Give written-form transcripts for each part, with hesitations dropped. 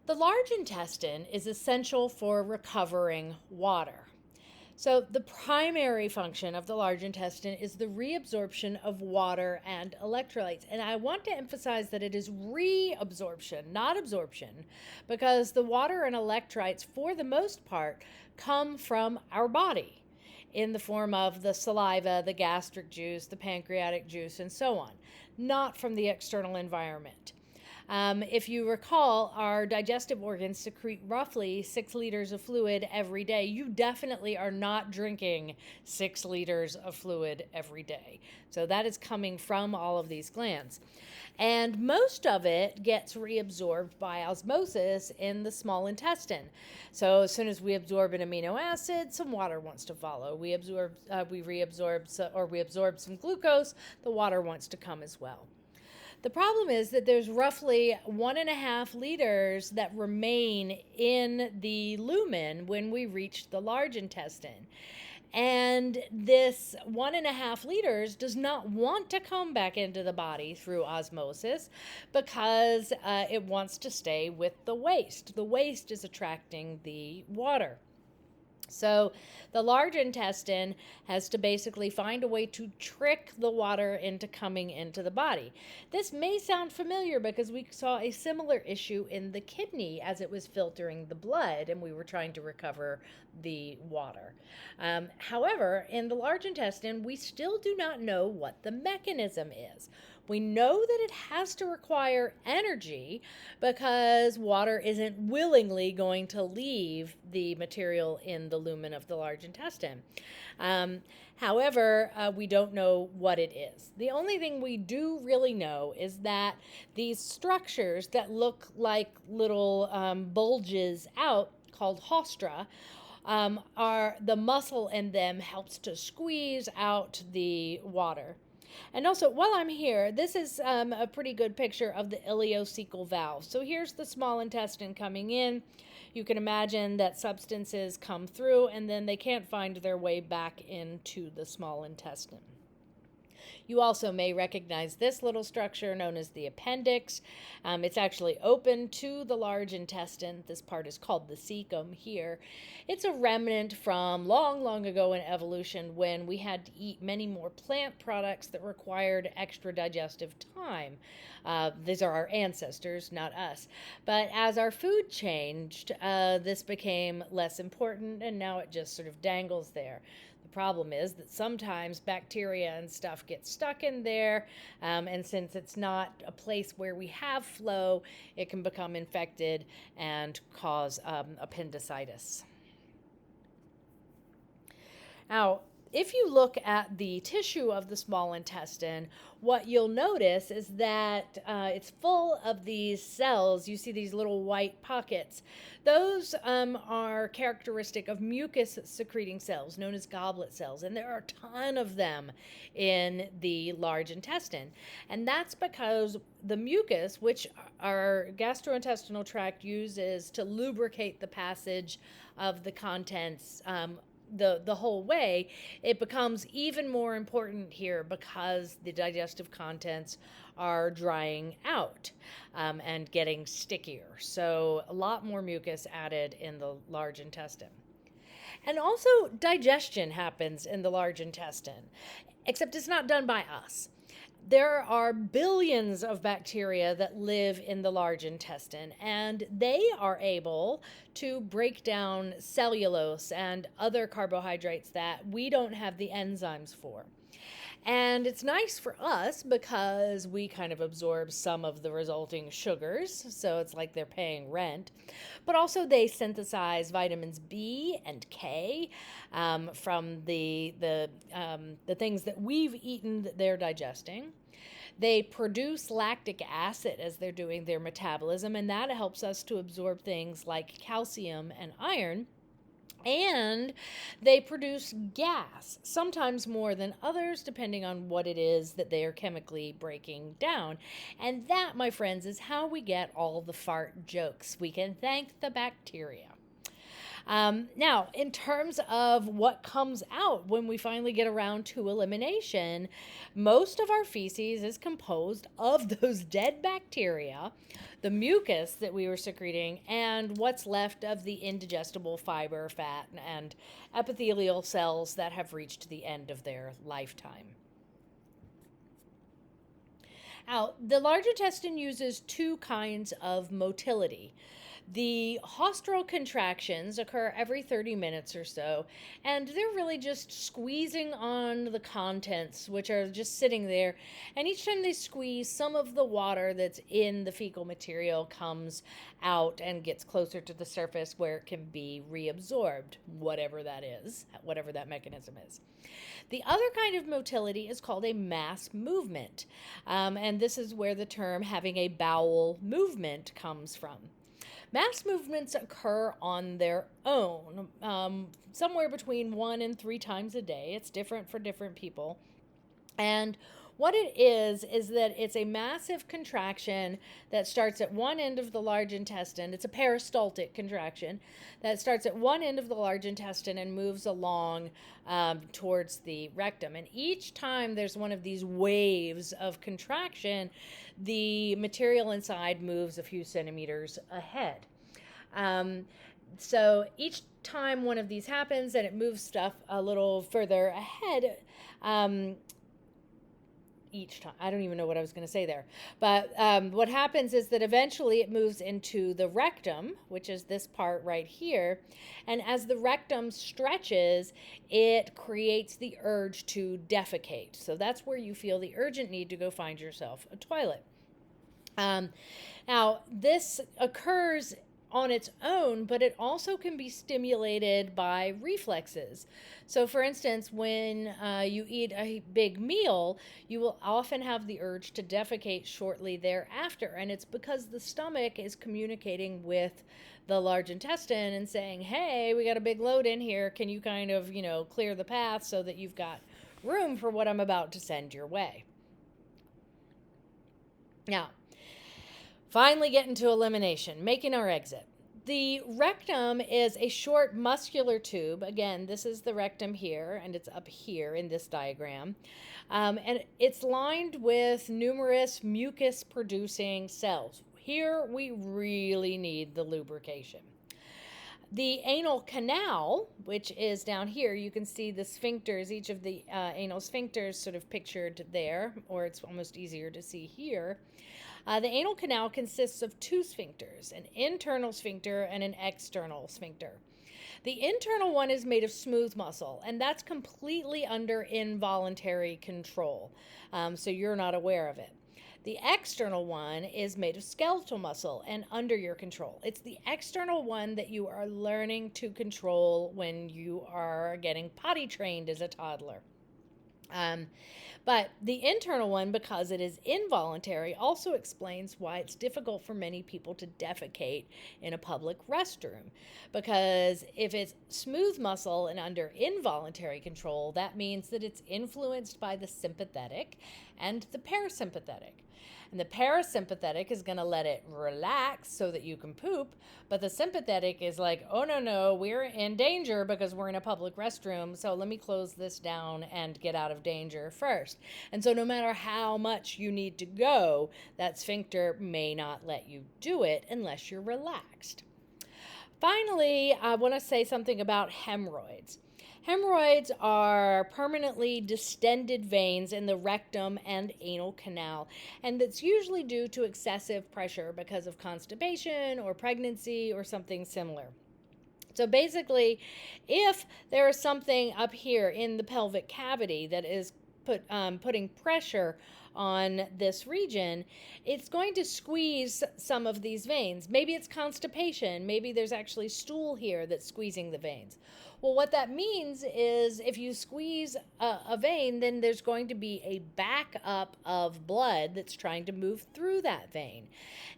The large intestine is essential for recovering water. So, the primary function of the large intestine is the reabsorption of water and electrolytes. And I want to emphasize that it is reabsorption, not absorption, because the water and electrolytes, for the most part, come from our body in the form of the saliva, the gastric juice, the pancreatic juice, and so on, not from the external environment. If you recall, our digestive organs secrete roughly 6 liters of fluid every day. You definitely are not drinking 6 liters of fluid every day. So that is coming from all of these glands. And most of it gets reabsorbed by osmosis in the small intestine. So as soon as we absorb an amino acid, some water wants to follow. We absorb some glucose, the water wants to come as well. The problem is that there's roughly 1.5 liters that remain in the lumen when we reach the large intestine. And this 1.5 liters does not want to come back into the body through osmosis because it wants to stay with the waste. The waste is attracting the water. So the large intestine has to basically find a way to trick the water into coming into the body. This may sound familiar because we saw a similar issue in the kidney as it was filtering the blood and we were trying to recover the water. However, in the large intestine, we still do not know what the mechanism is. We know that it has to require energy because water isn't willingly going to leave the material in the lumen of the large intestine. However, we don't know what it is. The only thing we do really know is that these structures that look like little bulges out, called haustra, are the muscle in them helps to squeeze out the water. And also, while I'm here, this is a pretty good picture of the ileocecal valve. So here's the small intestine coming in. You can imagine that substances come through and then they can't find their way back into the small intestine. You also may recognize this little structure known as the appendix. It's actually open to the large intestine. This part is called the cecum here. It's a remnant from long, long ago in evolution when we had to eat many more plant products that required extra digestive time. These are our ancestors, not us. But as our food changed, this became less important and now it just sort of dangles there. Problem is that sometimes bacteria and stuff get stuck in there, and since it's not a place where we have flow, it can become infected and cause appendicitis. Now, if you look at the tissue of the small intestine, what you'll notice is that it's full of these cells. You see these little white pockets. Those are characteristic of mucus secreting cells known as goblet cells, and there are a ton of them in the large intestine. And that's because the mucus, which our gastrointestinal tract uses to lubricate the passage of the contents the whole way, it becomes even more important here because the digestive contents are drying out and getting stickier. So a lot more mucus added in the large intestine. And also digestion happens in the large intestine, except it's not done by us. There are billions of bacteria that live in the large intestine, and they are able to break down cellulose and other carbohydrates that we don't have the enzymes for. And it's nice for us because we kind of absorb some of the resulting sugars, so it's like they're paying rent. But also they synthesize vitamins B and K from the things that we've eaten that they're digesting. They produce lactic acid as they're doing their metabolism, and that helps us to absorb things like calcium and iron. And they produce gas, sometimes more than others, depending on what it is that they are chemically breaking down. And that, my friends, is how we get all the fart jokes. We can thank the bacteria. Now, in terms of what comes out when we finally get around to elimination, most of our feces is composed of those dead bacteria, the mucus that we were secreting, and what's left of the indigestible fiber, fat, and epithelial cells that have reached the end of their lifetime. Now, the large intestine uses two kinds of motility. The haustral contractions occur every 30 minutes or so, and they're really just squeezing on the contents, which are just sitting there. And each time they squeeze, some of the water that's in the fecal material comes out and gets closer to the surface where it can be reabsorbed, whatever that is, whatever that mechanism is. The other kind of motility is called a mass movement, and this is where the term having a bowel movement comes from. Mass movements occur on their own, somewhere between 1 and 3 times a day. It's different for different people. And what it is that it's a massive contraction that starts at one end of the large intestine. It's a peristaltic contraction that starts at one end of the large intestine and moves along towards the rectum. And each time there's one of these waves of contraction, the material inside moves a few centimeters ahead. So each time one of these happens and it moves stuff a little further ahead, each time. I don't even know what I was going to say there. But what happens is that eventually it moves into the rectum, which is this part right here. And as the rectum stretches, it creates the urge to defecate. So that's where you feel the urgent need to go find yourself a toilet. Now, this occurs on its own, but it also can be stimulated by reflexes. So, for instance, when you eat a big meal, you will often have the urge to defecate shortly thereafter. And it's because the stomach is communicating with the large intestine and saying, hey, we got a big load in here. Can you kind of, clear the path so that you've got room for what I'm about to send your way? Now, finally getting to elimination, making our exit. The rectum is a short muscular tube. Again, this is the rectum here, and it's up here in this diagram. And it's lined with numerous mucus-producing cells. Here, we really need the lubrication. The anal canal, which is down here, you can see the sphincters, each of the anal sphincters sort of pictured there, or it's almost easier to see here. The anal canal consists of two sphincters, an internal sphincter and an external sphincter. The internal one is made of smooth muscle, and that's completely under involuntary control, so you're not aware of it. The external one is made of skeletal muscle and under your control. It's the external one that you are learning to control when you are getting potty trained as a toddler. But the internal one, because it is involuntary, also explains why it's difficult for many people to defecate in a public restroom. Because if it's smooth muscle and under involuntary control, that means that it's influenced by the sympathetic and the parasympathetic. And the parasympathetic is going to let it relax so that you can poop, but the sympathetic is like, oh, no, we're in danger because we're in a public restroom, so let me close this down and get out of danger first. And so no matter how much you need to go, that sphincter may not let you do it unless you're relaxed. Finally, I want to say something about hemorrhoids. Hemorrhoids are permanently distended veins in the rectum and anal canal, and that's usually due to excessive pressure because of constipation or pregnancy or something similar. So basically, if there is something up here in the pelvic cavity that is putting pressure on this region, it's going to squeeze some of these veins. Maybe it's constipation. Maybe there's actually stool here that's squeezing the veins. Well, what that means is if you squeeze a vein, then there's going to be a backup of blood that's trying to move through that vein.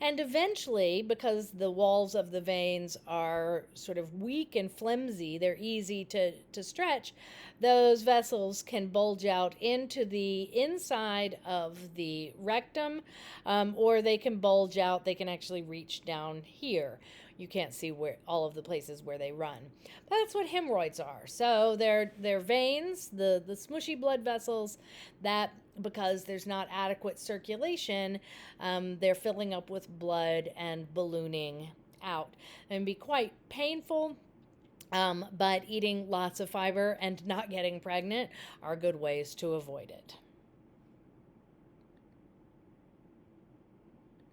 And eventually, because the walls of the veins are sort of weak and flimsy, they're easy to stretch, those vessels can bulge out into the inside of the rectum, or they can bulge out, they can actually reach down here. you can't see where all of the places where they run. But that's what hemorrhoids are. So they're veins, the smushy blood vessels that, because there's not adequate circulation, they're filling up with blood and ballooning out, and be quite painful. But eating lots of fiber and not getting pregnant are good ways to avoid it.